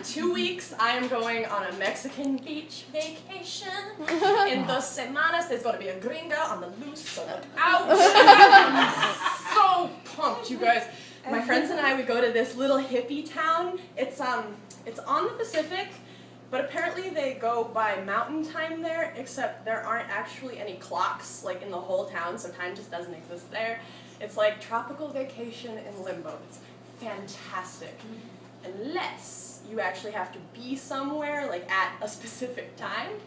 2 weeks, I am going on a Mexican beach vacation. In 2 semanas, there's going to be a gringa on the loose, so look out. I'm so pumped, you guys. My friends and I, we go to this little hippie town. It's on the Pacific, but apparently they go by mountain time there, except there aren't actually any clocks like in the whole town, so time just doesn't exist there. It's like tropical vacation in limbo. It's fantastic. Unless you actually have to be somewhere, like at a specific time.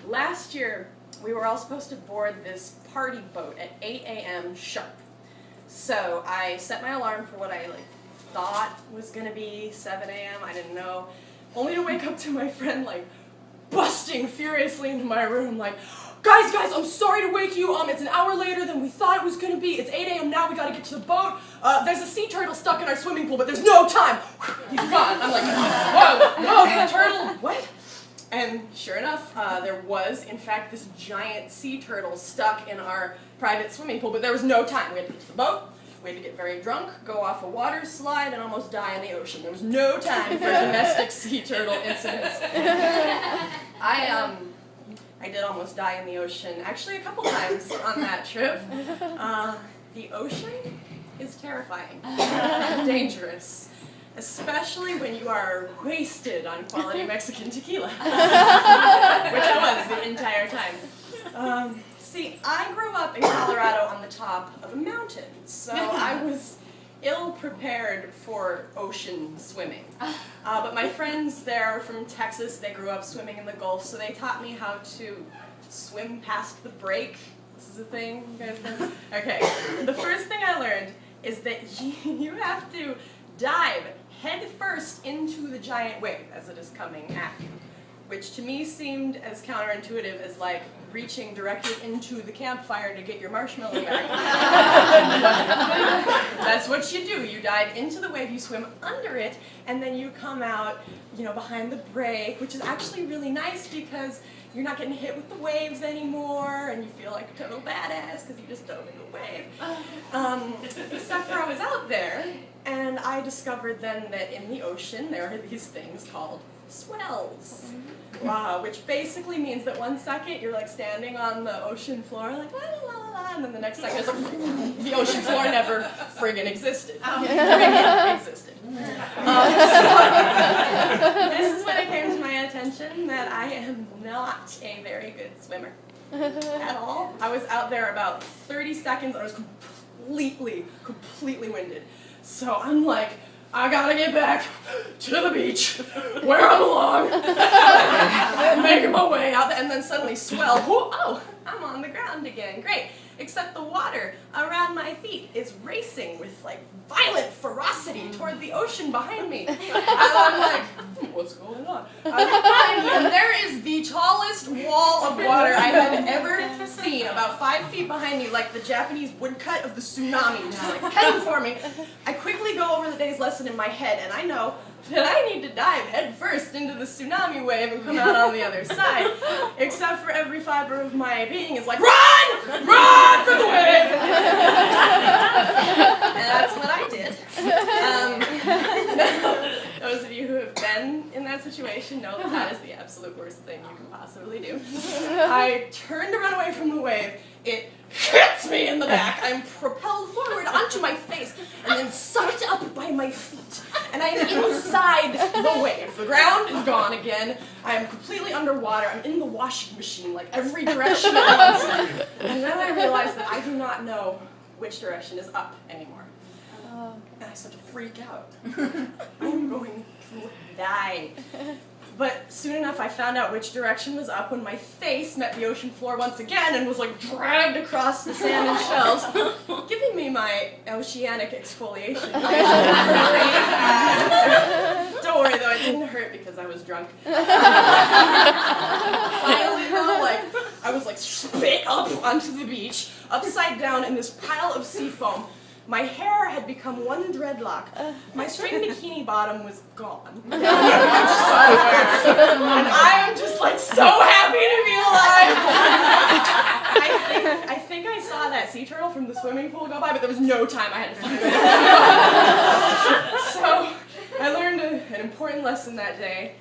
Last year, we were all supposed to board this party boat at 8 a.m. sharp. So I set my alarm for what I thought was gonna be 7 a.m. I didn't know. Only to wake up to my friend busting furiously into my room guys, I'm sorry to wake you. It's an hour later than we thought it was gonna be. It's 8 a.m. now, we gotta get to the boat. There's a sea turtle stuck in our swimming pool, but there's no time. He's gone. I'm like, whoa, the turtle, what? And sure enough, there was, in fact, this giant sea turtle stuck in our private swimming pool, but there was no time. We had to get to the boat, we had to get very drunk, go off a water slide, and almost die in the ocean. There was no time for domestic sea turtle incidents. I did almost die in the ocean, actually a couple times on that trip. The ocean is terrifying, dangerous. Especially when you are wasted on quality Mexican tequila, which I was the entire time. See, I grew up in Colorado on the top of a mountain, so I was ill-prepared for ocean swimming. But my friends there are from Texas. They grew up swimming in the Gulf, so they taught me how to swim past the break. This is a thing, you guys know? Okay, the first thing I learned is that you have to dive head first into the giant wave as it is coming at you, which to me seemed as counterintuitive as reaching directly into the campfire to get your marshmallow back. That's what you do. You dive into the wave, you swim under it, and then you come out, behind the break, which is actually really nice because you're not getting hit with the waves anymore, and you feel like a total badass because you just dove in the wave. Except for I was out there, and I discovered then that in the ocean there are these things called swells, which basically means that 1 second you're standing on the ocean floor la la la la, and then the next second it's the ocean floor never friggin' existed. Friggin' existed. This is when it came to my attention that I am not a very good swimmer at all. I was out there about 30 seconds and I was completely winded. So I'm like, I gotta get back to the beach where I belong. Making my way out there, and then suddenly swell. Oh, I'm on the ground again. Great. Except the water around my feet is racing with violent ferocity toward the ocean behind me. And I'm like, what's going on? I look behind me, and there is the tallest wall of water I have ever seen, about 5 feet behind me, like the Japanese woodcut of the tsunami, just heading for me. I quickly go over the day's lesson in my head, and I know that I need to dive head first into the tsunami wave and come out on the other side. Except for every fiber of my being is run! Run for the wave! And that's what I did. Those of you who have been in that situation know that that is the absolute worst thing you can possibly do. I turned to run away from the wave. It hits me in the back. I'm propelled forward onto my face and then sucked up by my feet. And I am inside the wave. The ground is gone again. I am completely underwater. I'm in the washing machine, every direction at once. And then I realized that I do not know which direction is up anymore. And I start to freak out. I'm going to die. But soon enough, I found out which direction was up when my face met the ocean floor once again and was dragged across the sand and shells, giving me my oceanic exfoliation. Don't worry though, it didn't hurt because I was drunk. Finally though, I was spit up onto the beach, upside down in this pile of sea foam. My hair had become one dreadlock. My string bikini bottom was gone. And I am just so happy to be alive. I think I saw that sea turtle from the swimming pool go by, but there was no time I had to find it. So I learned an important lesson that day,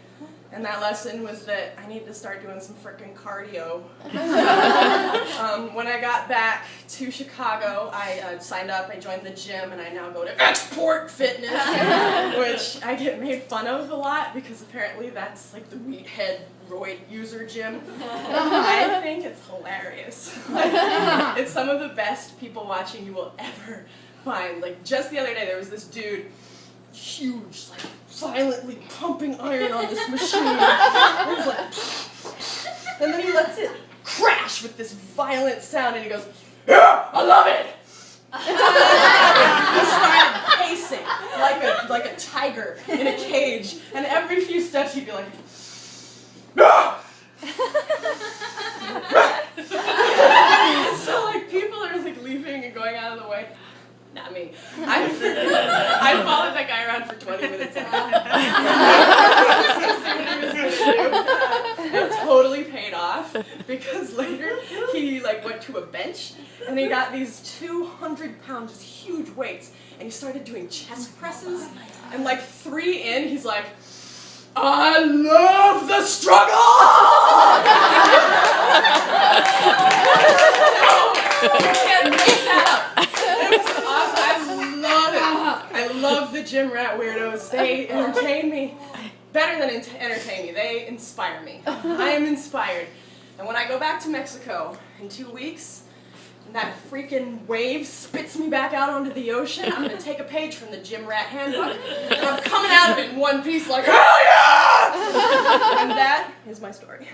and that lesson was that I needed to start doing some frickin' cardio. When I got back to Chicago, I signed up, I joined the gym, and I now go to Export Fitness, which I get made fun of a lot because apparently that's like the meathead roid user gym. I think it's hilarious. It's some of the best people watching you will ever find. Like just the other day, there was this dude, huge, like violently pumping iron on this machine. And he's like, and then he lets it crash with this violent sound, and he goes, "Yeah, I love it." He started pacing like a tiger in a cage, and every few steps he'd be like, "Ah!" So like people are like leaving and going out of the way. Not me. I followed that guy around for 20 minutes. It totally paid off because later he like went to a bench and he got these 200-pound just huge weights and he started doing chest presses and like 3 in he's like, "I love the struggle!" You can't make that up. It was awesome. I love it. I love the gym rat weirdos. They entertain me. Better than entertain me. They inspire me. I am inspired. And when I go back to Mexico in 2 weeks, and that freaking wave spits me back out onto the ocean, I'm going to take a page from the gym rat handbook, and I'm coming out of it in one piece like, hell yeah! And that is my story.